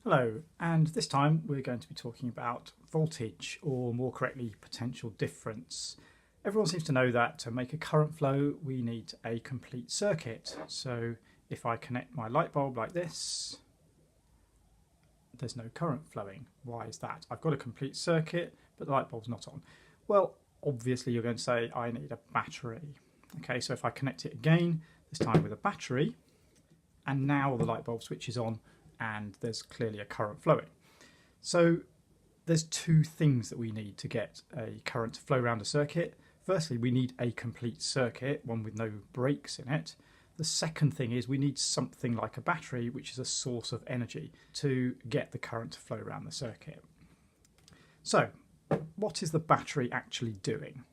Hello, and this time we're going to be talking about voltage, or more correctly, potential difference. Everyone seems to know that to make a current flow we need a complete circuit. So if I connect my light bulb like this, there's no current flowing. Why is that? I've got a complete circuit, but the light bulb's not on. Well, obviously you're going to say I need a battery. Okay, so if I connect it again, this time with a battery, and now the light bulb switches on and there's clearly a current flowing. So there's two things that we need to get a current to flow around a circuit. Firstly, we need a complete circuit, one with no breaks in it. The second thing is we need something like a battery, which is a source of energy, to get the current to flow around the circuit. So what is the battery actually doing?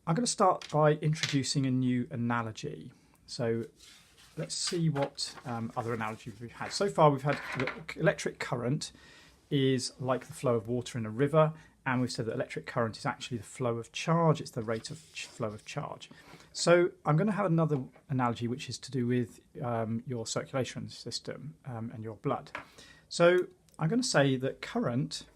I'm going to start by introducing a new analogy. So let's see what other analogies we've had. So far we've had the electric current is like the flow of water in a river, and we've said that electric current is actually the flow of charge, it's the rate of flow of charge. So I'm going to have another analogy which is to do with your circulation system and your blood. So I'm going to say that current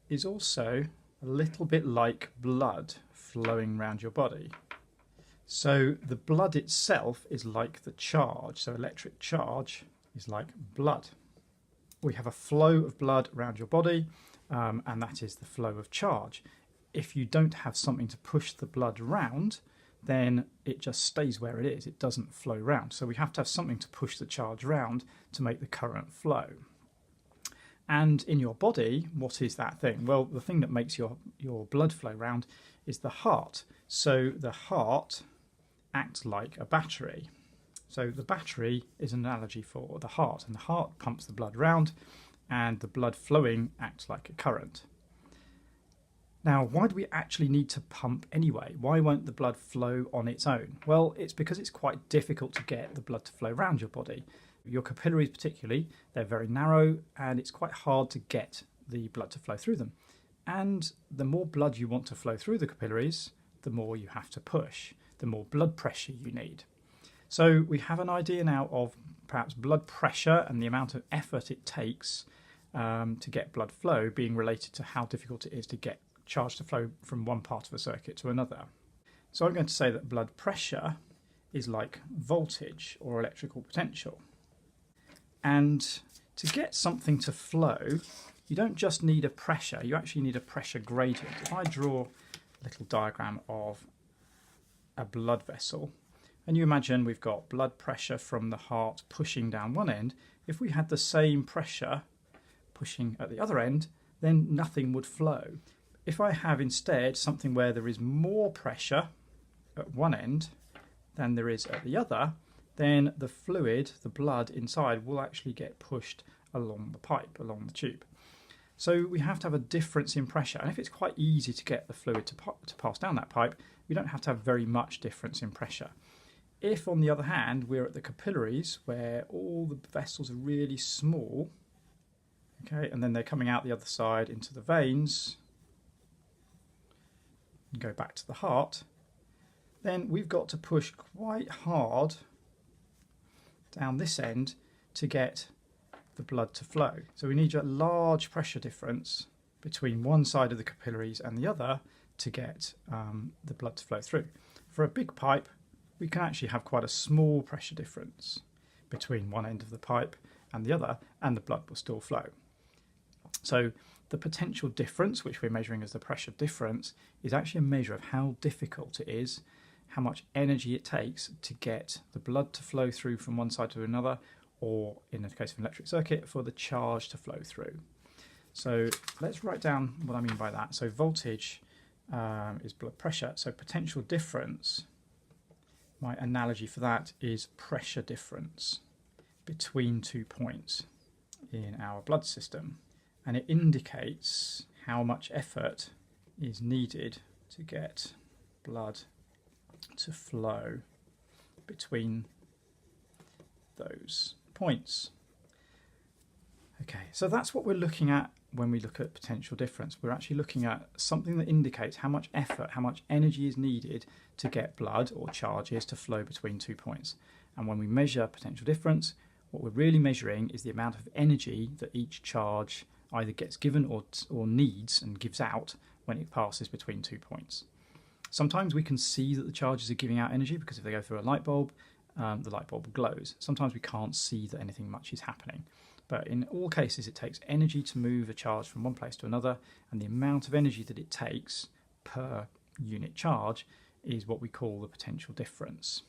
is also a little bit like blood flowing around your body. So the blood itself is like the charge, so electric charge is like blood. We have a flow of blood around your body, and that is the flow of charge. If you don't have something to push the blood around, then it just stays where it is. It doesn't flow around. So we have to have something to push the charge around to make the current flow. And in your body, what is that thing? Well, the thing that makes your blood flow around is the heart. So the heart acts like a battery. So the battery is an analogy for the heart, and the heart pumps the blood around, and the blood flowing acts like a current. Now, why do we actually need to pump anyway? Why won't the blood flow on its own? Well, it's because it's quite difficult to get the blood to flow around your body. Your capillaries particularly, they're very narrow, and it's quite hard to get the blood to flow through them. And the more blood you want to flow through the capillaries, the more you have to push, the more blood pressure you need. So we have an idea now of perhaps blood pressure and the amount of effort it takes to get blood flow being related to how difficult it is to get charge to flow from one part of a circuit to another. So I'm going to say that blood pressure is like voltage or electrical potential. And to get something to flow, you don't just need a pressure, you actually need a pressure gradient. If I draw a little diagram of a blood vessel, and you imagine we've got blood pressure from the heart pushing down one end, if we had the same pressure pushing at the other end, then nothing would flow. If I have instead something where there is more pressure at one end than there is at the other, then the fluid, the blood inside, will actually get pushed along the pipe, along the tube. So we have to have a difference in pressure, and if it's quite easy to get the fluid to pass down that pipe, we don't have to have very much difference in pressure. If, on the other hand, we're at the capillaries where all the vessels are really small, okay, and then they're coming out the other side into the veins and go back to the heart, then we've got to push quite hard down this end to get the blood to flow. So we need a large pressure difference between one side of the capillaries and the other to get the blood to flow through. For a big pipe, we can actually have quite a small pressure difference between one end of the pipe and the other, and the blood will still flow. So the potential difference, which we're measuring as the pressure difference, is actually a measure of how difficult it is, how much energy it takes to get the blood to flow through from one side to another, or in the case of an electric circuit, for the charge to flow through. So let's write down what I mean by that. So voltage is blood pressure. So potential difference, my analogy for that is pressure difference between 2 points in our blood system. And it indicates how much effort is needed to get blood to flow between those points. Okay, so that's what we're looking at when we look at potential difference. We're actually looking at something that indicates how much effort, how much energy is needed to get blood or charges to flow between 2 points. And when we measure potential difference, What we're really measuring is the amount of energy that each charge either gets given or needs and gives out when it passes between 2 points. Sometimes we can see that the charges are giving out energy because if they go through a light bulb, the light bulb glows. Sometimes we can't see that anything much is happening. But in all cases, it takes energy to move a charge from one place to another, and the amount of energy that it takes per unit charge is what we call the potential difference.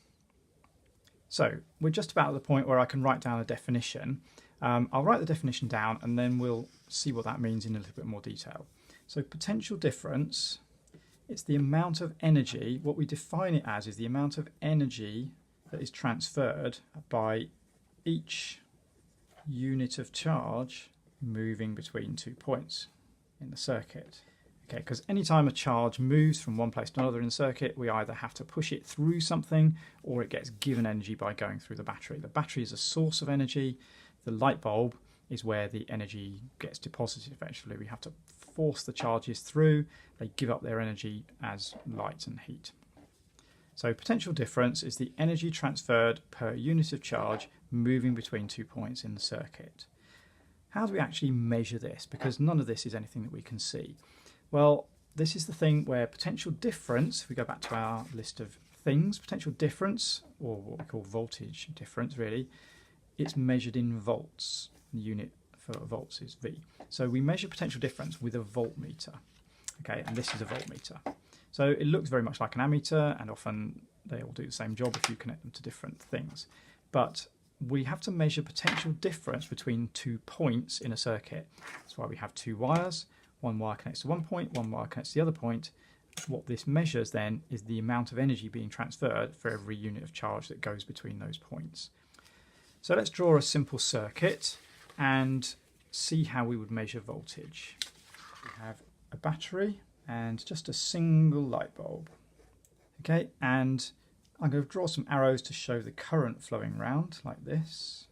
So we're just about at the point where I can write down a definition. I'll write the definition down and then we'll see what that means in a little bit more detail. So potential difference, it's the amount of energy, what we define it as is the amount of energy that is transferred by each unit of charge moving between 2 points in the circuit. Okay, because anytime a charge moves from one place to another in the circuit, we either have to push it through something or it gets given energy by going through the battery. The battery is a source of energy. The light bulb is where the energy gets deposited eventually. We have to force the charges through. They give up their energy as light and heat. So potential difference is the energy transferred per unit of charge moving between 2 points in the circuit. How do we actually measure this? Because none of this is anything that we can see. Well, this is the thing where potential difference, if we go back to our list of things, potential difference, or what we call voltage difference really, it's measured in volts. The unit for volts is V. So we measure potential difference with a voltmeter. Okay, and this is a voltmeter. So it looks very much like an ammeter, and often they all do the same job if you connect them to different things. But we have to measure potential difference between 2 points in a circuit. That's why we have 2 wires. One wire connects to one point, one wire connects to the other point. What this measures then is the amount of energy being transferred for every unit of charge that goes between those points. So let's draw a simple circuit and see how we would measure voltage. We have a battery and just a single light bulb. Okay, and I'm going to draw some arrows to show the current flowing round like this.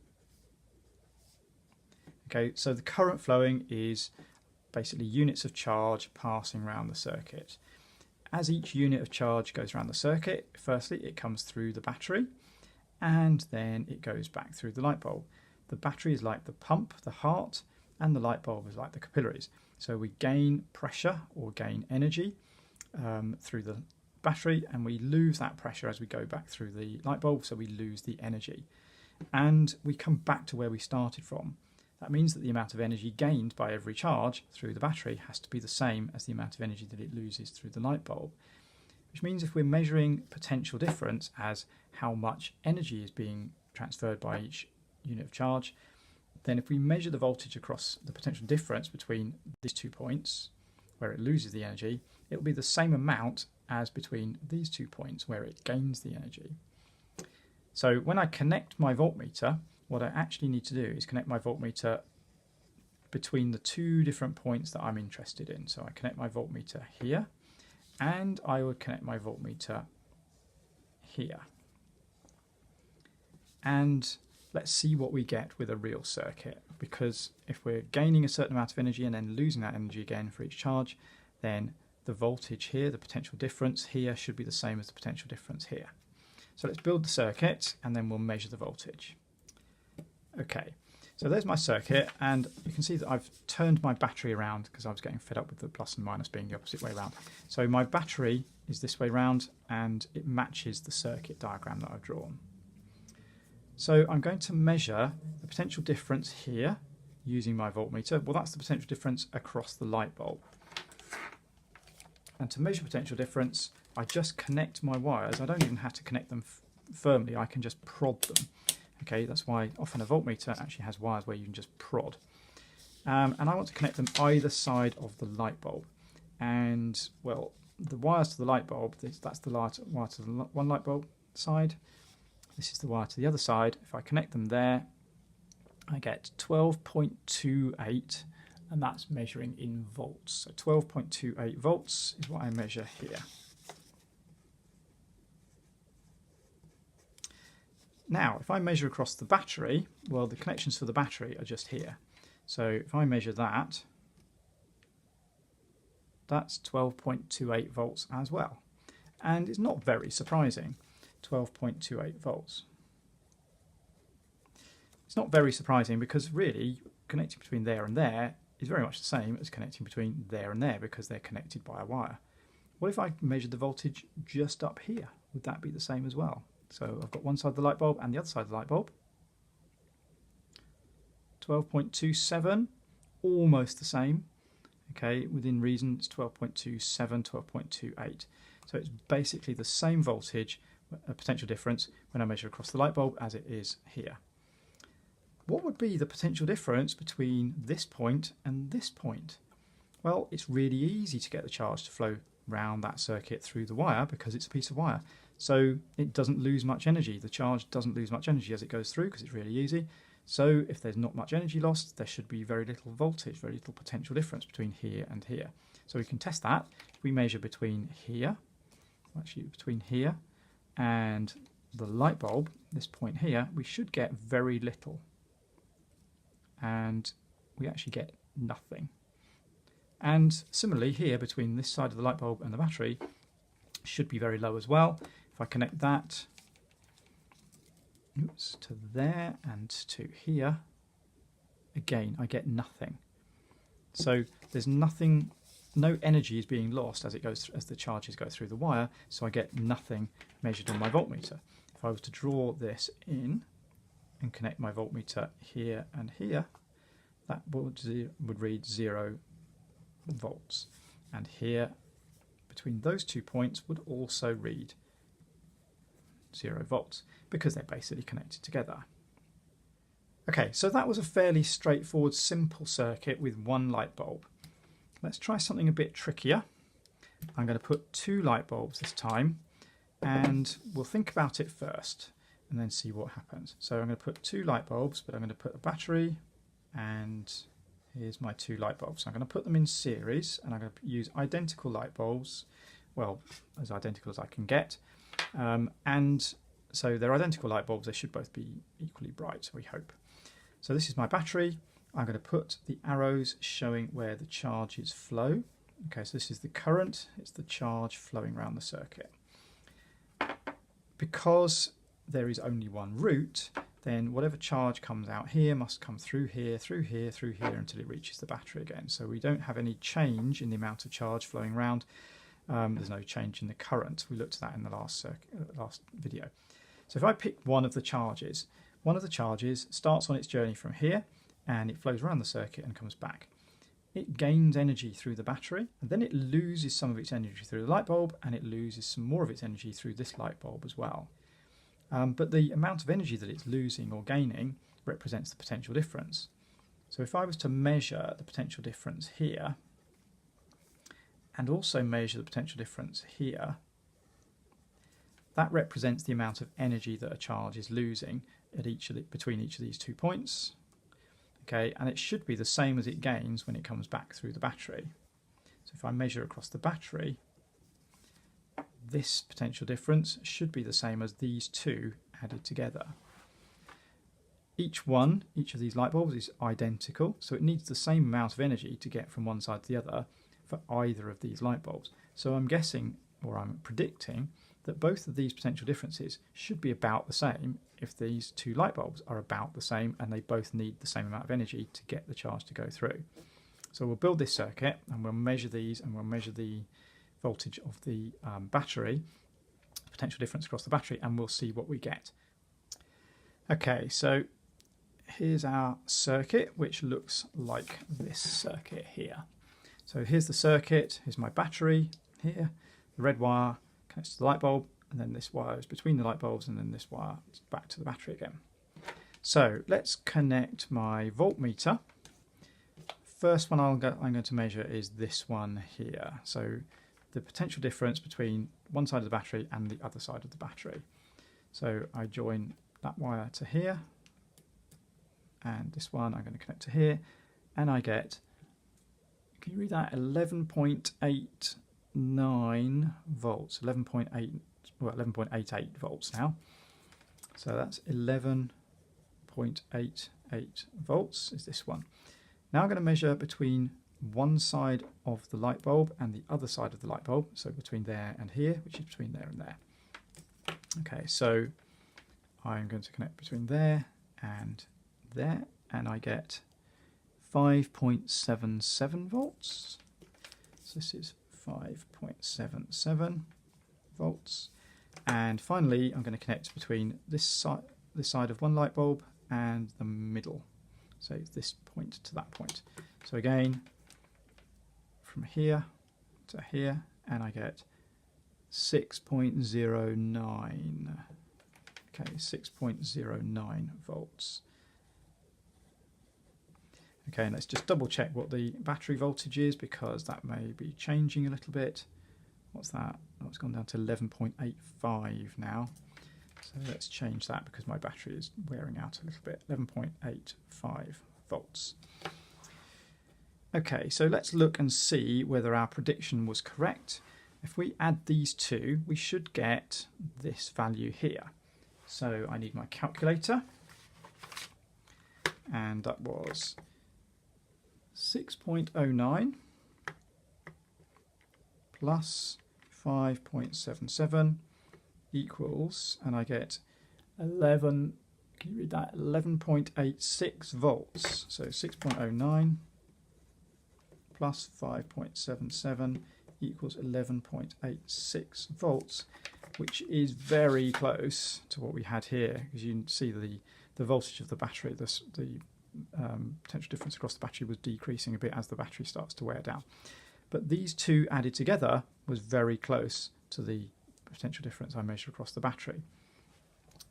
Okay, so the current flowing is basically units of charge passing around the circuit. As each unit of charge goes around the circuit, firstly it comes through the battery and then it goes back through the light bulb. The battery is like the pump, the heart, and the light bulb is like the capillaries. So we gain pressure or gain energy through the battery, and we lose that pressure as we go back through the light bulb, so we lose the energy. And we come back to where we started from. That means that the amount of energy gained by every charge through the battery has to be the same as the amount of energy that it loses through the light bulb. Which means if we're measuring potential difference as how much energy is being transferred by each unit of charge, then if we measure the voltage across the potential difference between these 2 points where it loses the energy, it will be the same amount as between these 2 points where it gains the energy. So when I connect my voltmeter, what I actually need to do is connect my voltmeter between the 2 different points that I'm interested in. So I connect my voltmeter here, and I would connect my voltmeter here. And let's see what we get with a real circuit, because if we're gaining a certain amount of energy and then losing that energy again for each charge, then the voltage here, the potential difference here, should be the same as the potential difference here. So let's build the circuit and then we'll measure the voltage. Okay, so there's my circuit, and you can see that I've turned my battery around because I was getting fed up with the plus and minus being the opposite way around. So my battery is this way round and it matches the circuit diagram that I've drawn. So I'm going to measure the potential difference here using my voltmeter. Well, that's the potential difference across the light bulb. And to measure potential difference, I just connect my wires. I don't even have to connect them firmly, I can just prod them. Okay, that's why often a voltmeter actually has wires where you can just prod. And I want to connect them either side of the light bulb. And, well, the wires to the light bulb, that's the wire to the one light bulb side. This is the wire to the other side. If I connect them there, I get 12.28, and that's measuring in volts. So 12.28 volts is what I measure here. Now, if I measure across the battery, well, the connections for the battery are just here. So if I measure that, that's 12.28 volts as well. And it's not very surprising, 12.28 volts. It's not very surprising because really connecting between there and there is very much the same as connecting between there and there because they're connected by a wire. What if I measured the voltage just up here? Would that be the same as well? So I've got one side of the light bulb and the other side of the light bulb. 12.27, almost the same. Okay, within reason, it's 12.27, 12.28. So it's basically the same voltage, a potential difference, when I measure across the light bulb as it is here. What would be the potential difference between this point and this point? Well, it's really easy to get the charge to flow round that circuit through the wire because it's a piece of wire. So it doesn't lose much energy. The charge doesn't lose much energy as it goes through because it's really easy. So if there's not much energy lost, there should be very little voltage, very little potential difference between here and here. So we can test that. If we measure between here, actually between here and the light bulb, this point here, we should get very little. And we actually get nothing. And similarly here between this side of the light bulb and the battery should be very low as well. If I connect that to there and to here, again I get nothing. So there's nothing, no energy is being lost as it goes as the charges go through the wire, so I get nothing measured on my voltmeter. If I was to draw this in and connect my voltmeter here and here, that would read 0 volts, and here between those 2 points would also read 0 volts because they're basically connected together. Okay, so that was a fairly straightforward, simple circuit with one light bulb. Let's try something a bit trickier. I'm going to put 2 light bulbs this time, and we'll think about it first and then see what happens. So I'm going to put 2 light bulbs, but I'm going to put a battery, and here's my 2 light bulbs. So I'm going to put them in series, and I'm going to use identical light bulbs, well, as identical as I can get. And so they're identical light bulbs. They should both be equally bright, we hope. So this is my battery. I'm going to put the arrows showing where the charges flow. Okay, so this is the current. It's the charge flowing around the circuit. Because there is only one route, then whatever charge comes out here must come through here, through here, through here until it reaches the battery again. So we don't have any change in the amount of charge flowing around. There's no change in the current. We looked at that in the last video. So if I pick one of the charges starts on its journey from here and it flows around the circuit and comes back. It gains energy through the battery, and then it loses some of its energy through the light bulb, and it loses some more of its energy through this light bulb as well. But the amount of energy that it's losing or gaining represents the potential difference. So if I was to measure the potential difference here, and also measure the potential difference here, that represents the amount of energy that a charge is losing at between each of these 2 points. Okay, and it should be the same as it gains when it comes back through the battery. So if I measure across the battery, this potential difference should be the same as these 2 added together. Each of these light bulbs is identical, so it needs the same amount of energy to get from one side to the other for either of these light bulbs. So I'm guessing, or I'm predicting, that both of these potential differences should be about the same if these 2 light bulbs are about the same and they both need the same amount of energy to get the charge to go through. So we'll build this circuit and we'll measure these, and we'll measure the voltage of the battery, potential difference across the battery, and we'll see what we get. Okay, so here's our circuit, which looks like this circuit here. So here's the circuit, here's my battery here, the red wire connects to the light bulb, and then this wire is between the light bulbs, and then this wire is back to the battery again. So let's connect my voltmeter. First one I'm going to measure is this one here. So the potential difference between one side of the battery and the other side of the battery. So I join that wire to here, and this one I'm going to connect to here, and I get, can you read that, 11.89 volts, 11.88 volts now. So that's 11.88 volts is this one. Now I'm going to measure between one side of the light bulb and the other side of the light bulb, so between there and here, which is between there and there. Okay, so I'm going to connect between there and there, and I get 5.77 volts. So this is 5.77 volts. And finally, I'm going to connect between this side of one light bulb and the middle. So this point to that point. So again, from here to here, and I get 6.09. Okay, 6.09 volts. Okay, and let's just double check what the battery voltage is, because that may be changing a little bit. What's that? Oh, it's gone down to 11.85 now. So let's change that because my battery is wearing out a little bit. 11.85 volts. Okay, so let's look and see whether our prediction was correct. If we add these two, we should get this value here. So I need my calculator, and that was 6.09 plus 5.77 equals, and I get 11, can you read that? 11.86 volts. So 6.09 plus 5.77 equals 11.86 volts, which is very close to what we had here, because you can see the voltage of the battery, the potential difference across the battery was decreasing a bit as the battery starts to wear down. But these two added together was very close to the potential difference I measured across the battery.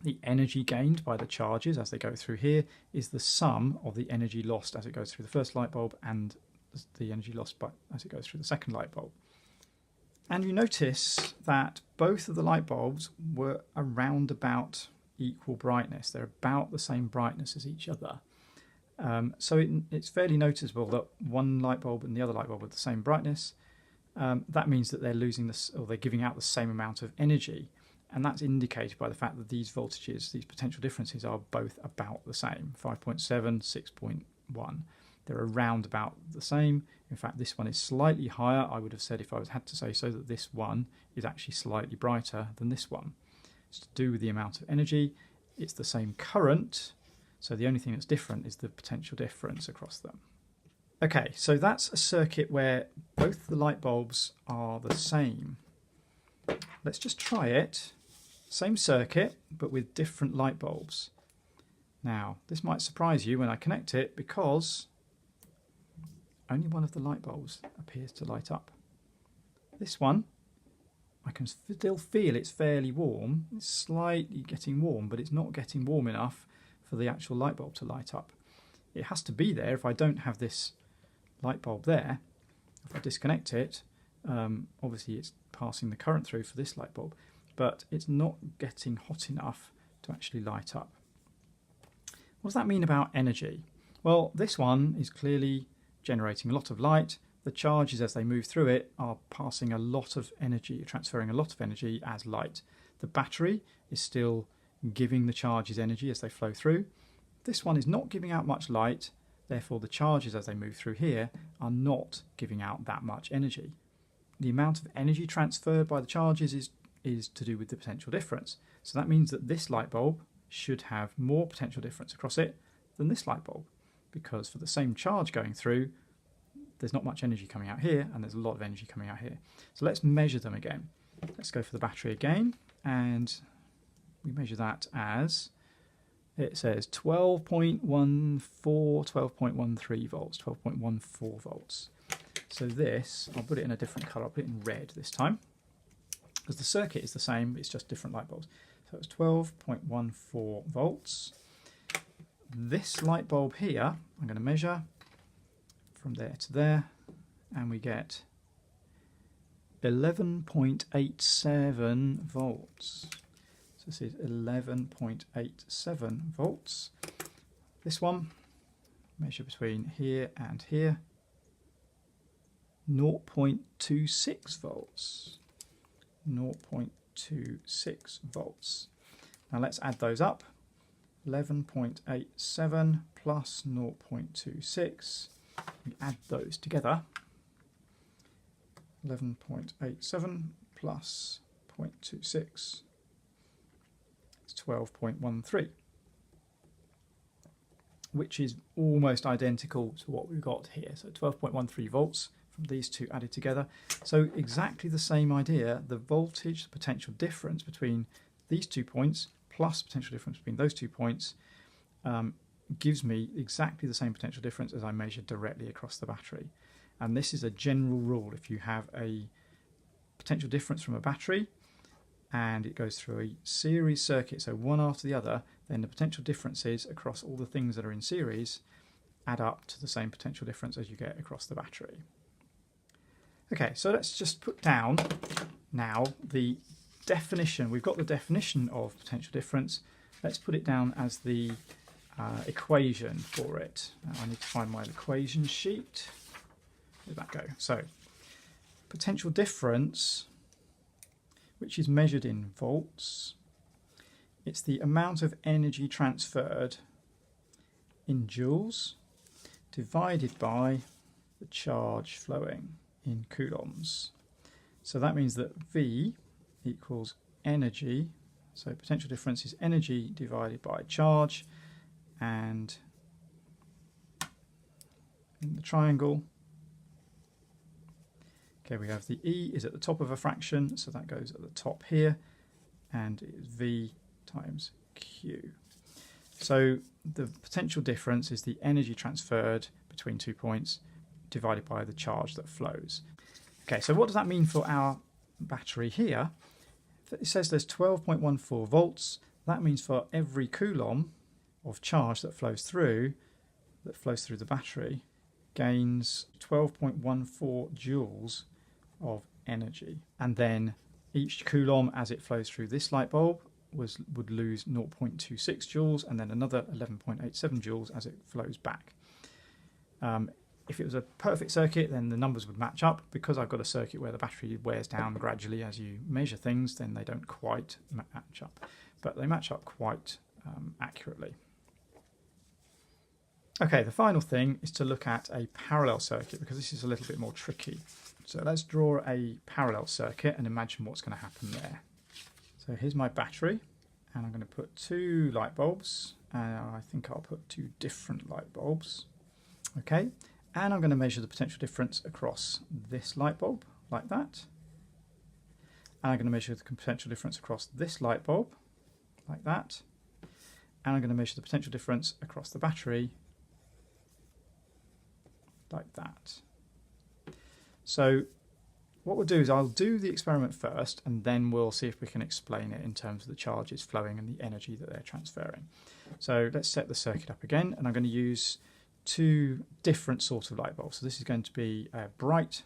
The energy gained by the charges as they go through here is the sum of the energy lost as it goes through the first light bulb and the energy lost as it goes through the second light bulb. And you notice that both of the light bulbs were around about equal brightness. They're about the same brightness as each other. So it's fairly noticeable that one light bulb and the other light bulb are the same brightness. That means that they're losing this, or they're giving out the same amount of energy. And that's indicated by the fact that these voltages, these potential differences, are both about the same, 5.7, 6.1. They're around about the same. In fact, this one is slightly higher. I would have said, if I had to say so, that this one is actually slightly brighter than this one. It's to do with the amount of energy. It's the same current, so the only thing that's different is the potential difference across them. Okay, so that's a circuit where both the light bulbs are the same. Let's just try it. Same circuit, but with different light bulbs. Now, this might surprise you when I connect it, because only one of the light bulbs appears to light up. This one, I can still feel it's fairly warm. It's slightly getting warm, but it's not getting warm enough for the actual light bulb to light up. It has to be there. If I don't have this light bulb there, if I disconnect it, obviously it's passing the current through for this light bulb, but it's not getting hot enough to actually light up. What does that mean about energy? Well, this one is clearly generating a lot of light. The charges as they move through it are passing a lot of energy, transferring a lot of energy as light. The battery is still giving the charges energy as they flow through. This one is not giving out much light, therefore the charges as they move through here are not giving out that much energy. The amount of energy transferred by the charges is to do with the potential difference. So that means that this light bulb should have more potential difference across it than this light bulb, because for the same charge going through, there's not much energy coming out here and there's a lot of energy coming out here. So let's measure them again. Let's go for the battery again, and we measure that as, it says 12.14, 12.13 volts, 12.14 volts. So this, I'll put it in a different colour, I'll put it in red this time, because the circuit is the same, it's just different light bulbs. So it's 12.14 volts. This light bulb here, I'm going to measure from there to there, and we get 11.87 volts. So this is 11.87 volts. This one, measure between here and here, 0.26 volts. 0.26 volts. Now let's add those up. 11.87 plus 0.26. We add those together. 11.87 plus 0.26. It's 12.13. which is almost identical to what we've got here. So 12.13 volts from these two added together. So exactly the same idea, the voltage, the potential difference between these 2 points plus potential difference between those 2 points gives me exactly the same potential difference as I measured directly across the battery. And this is a general rule. If you have a potential difference from a battery and it goes through a series circuit, so one after the other, then the potential differences across all the things that are in series add up to the same potential difference as you get across the battery. Okay, so let's just put down now the definition. We've got the definition of potential difference. Let's put it down as the equation for it. Now I need to find my equation sheet. Where'd that go? So potential difference, which is measured in volts, it's the amount of energy transferred in joules divided by the charge flowing in coulombs. So that means that V equals energy, so potential difference is energy divided by charge, and in the triangle, okay, we have the E is at the top of a fraction, so that goes at the top here, and it's V times Q. So the potential difference is the energy transferred between 2 points divided by the charge that flows. Okay, so what does that mean for our battery here? It says there's 12.14 volts. That means for every coulomb of charge that flows through the battery, gains 12.14 joules of energy. And then each coulomb as it flows through this light bulb would lose 0.26 joules, and then another 11.87 joules as it flows back. If it was a perfect circuit, then the numbers would match up. Because I've got a circuit where the battery wears down gradually as you measure things, then they don't quite match up. But they match up quite accurately. Okay, the final thing is to look at a parallel circuit, because this is a little bit more tricky. So let's draw a parallel circuit and imagine what's going to happen there. So here's my battery, and I'm going to put 2 light bulbs, and I think I'll put 2 different light bulbs. Okay, and I'm going to measure the potential difference across this light bulb, like that. And I'm going to measure the potential difference across this light bulb, like that. And I'm going to measure the potential difference across the battery, like that. So what we'll do is I'll do the experiment first, and then we'll see if we can explain it in terms of the charges flowing and the energy that they're transferring. So let's set the circuit up again, and I'm going to use 2 different sorts of light bulbs. So this is going to be a bright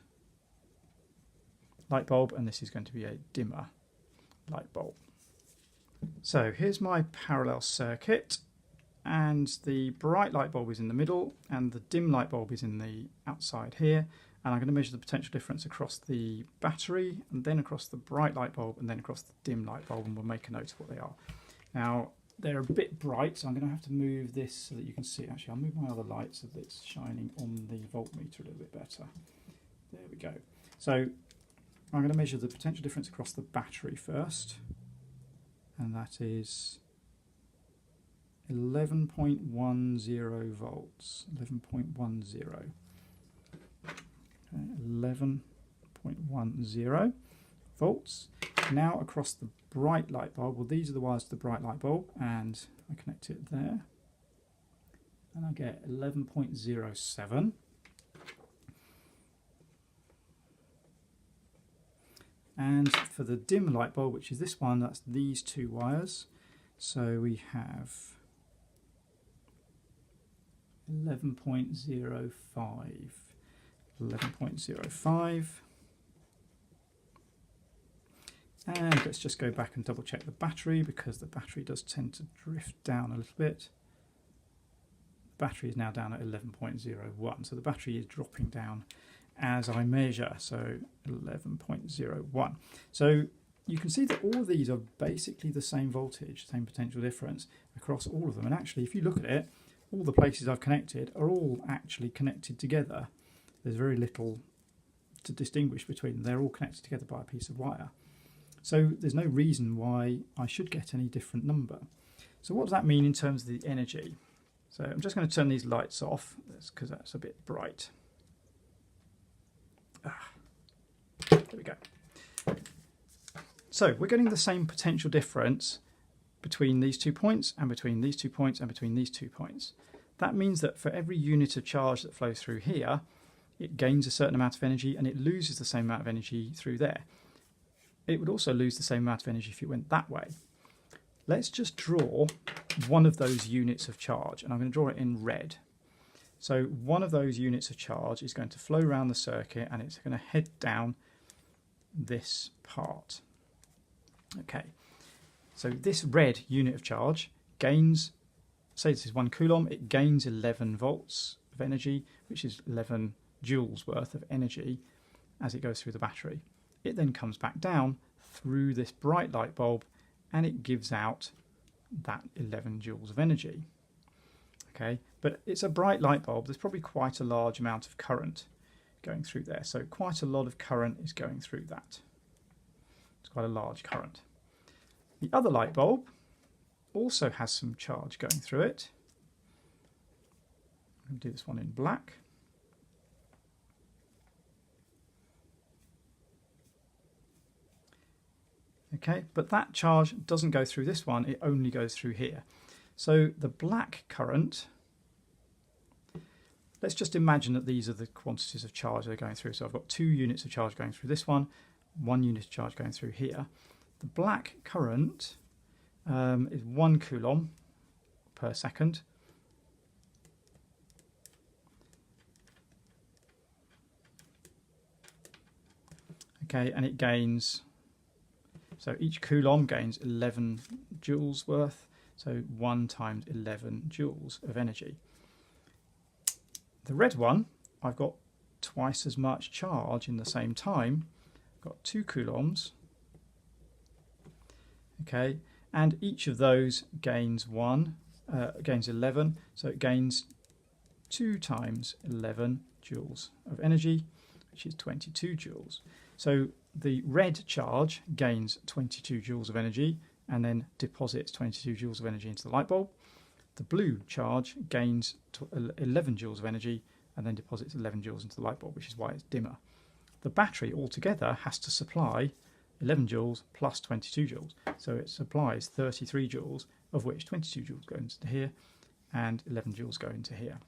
light bulb, and this is going to be a dimmer light bulb. So here's my parallel circuit, and the bright light bulb is in the middle, and the dim light bulb is in the outside here. And I'm going to measure the potential difference across the battery, and then across the bright light bulb, and then across the dim light bulb, and we'll make a note of what they are. Now, they're a bit bright, so I'm going to have to move this so that you can see. Actually, I'll move my other light so that it's shining on the voltmeter a little bit better. There we go. So I'm going to measure the potential difference across the battery first, and that is 11.10 volts. 11.10. 11.10 volts. Now across the bright light bulb, well, these are the wires to the bright light bulb, and I connect it there, and I get 11.07. And for the dim light bulb, which is this one, that's these 2 wires. So we have 11.05. 11.05. And let's just go back and double check the battery, because the battery does tend to drift down a little bit. The battery is now down at 11.01, so the battery is dropping down as I measure, so 11.01. So you can see that all of these are basically the same voltage, same potential difference across all of them. And actually, if you look at it, all the places I've connected are all actually connected together. There's very little to distinguish between them. They're all connected together by a piece of wire. So there's no reason why I should get any different number. So what does that mean in terms of the energy? So I'm just going to turn these lights off because that's a bit bright. There we go. So we're getting the same potential difference between these 2 points and between these 2 points and between these 2 points. That means that for every unit of charge that flows through here, it gains a certain amount of energy and it loses the same amount of energy through there. It would also lose the same amount of energy if it went that way. Let's just draw one of those units of charge, and I'm going to draw it in red. So one of those units of charge is going to flow around the circuit and it's going to head down this part. Okay, so this red unit of charge gains, say this is 1 coulomb, it gains 11 volts of energy, which is 11 joules worth of energy as it goes through the battery. It then comes back down through this bright light bulb and it gives out that 11 joules of energy. Okay, but it's a bright light bulb, there's probably quite a large amount of current going through there, so quite a lot of current is going through that. It's quite a large current. The other light bulb also has some charge going through it. I'm going to do this one in black. Okay, but that charge doesn't go through this one, it only goes through here. So the black current, let's just imagine that these are the quantities of charge that are going through. So I've got 2 units of charge going through this one, 1 unit of charge going through here. The black current is 1 coulomb per second. Okay, and it gains, so each coulomb gains 11 joules worth, so 1 times 11 joules of energy. The red one, I've got twice as much charge in the same time. I've got 2 coulombs. Okay, and each of those gains 11, so it gains 2 times 11 joules of energy, which is 22 joules. So the red charge gains 22 joules of energy and then deposits 22 joules of energy into the light bulb. The blue charge gains 11 joules of energy and then deposits 11 joules into the light bulb, which is why it's dimmer. The battery altogether has to supply 11 joules plus 22 joules. So it supplies 33 joules, of which 22 joules go into here and 11 joules go into here.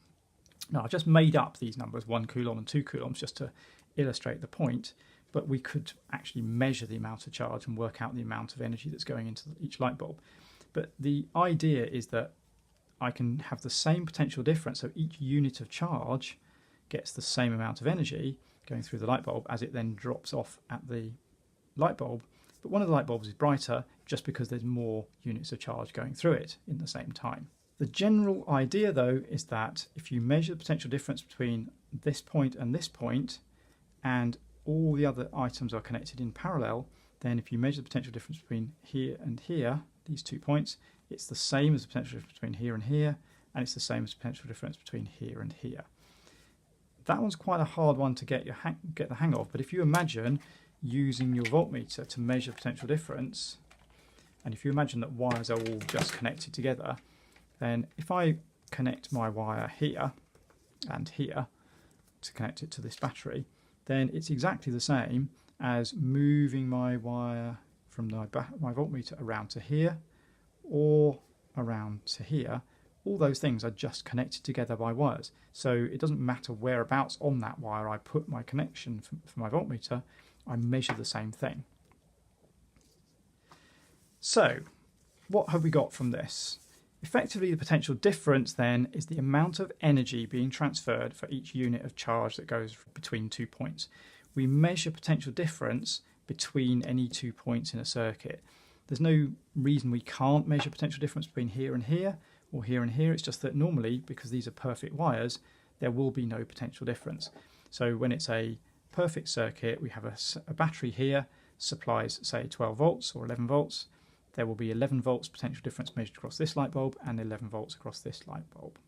Now I've just made up these numbers, 1 coulomb and 2 coulombs, just to illustrate the point, but we could actually measure the amount of charge and work out the amount of energy that's going into each light bulb. But the idea is that I can have the same potential difference, so each unit of charge gets the same amount of energy going through the light bulb as it then drops off at the light bulb, but one of the light bulbs is brighter just because there's more units of charge going through it in the same time. The general idea though is that if you measure the potential difference between this point and all the other items are connected in parallel, then if you measure the potential difference between here and here, these 2 points, it's the same as the potential difference between here and here, and it's the same as the potential difference between here and here. That one's quite a hard one to get the hang of, but if you imagine using your voltmeter to measure potential difference, and if you imagine that wires are all just connected together, then if I connect my wire here and here to connect it to this battery, then it's exactly the same as moving my wire from my voltmeter around to here or around to here. All those things are just connected together by wires. So it doesn't matter whereabouts on that wire I put my connection for my voltmeter, I measure the same thing. So what have we got from this? Effectively, the potential difference then is the amount of energy being transferred for each unit of charge that goes between 2 points. We measure potential difference between any 2 points in a circuit. There's no reason we can't measure potential difference between here and here or here and here. It's just that normally, because these are perfect wires, there will be no potential difference. So when it's a perfect circuit, we have a battery here, supplies say 12 volts or 11 volts. There will be 11 volts potential difference measured across this light bulb and 11 volts across this light bulb.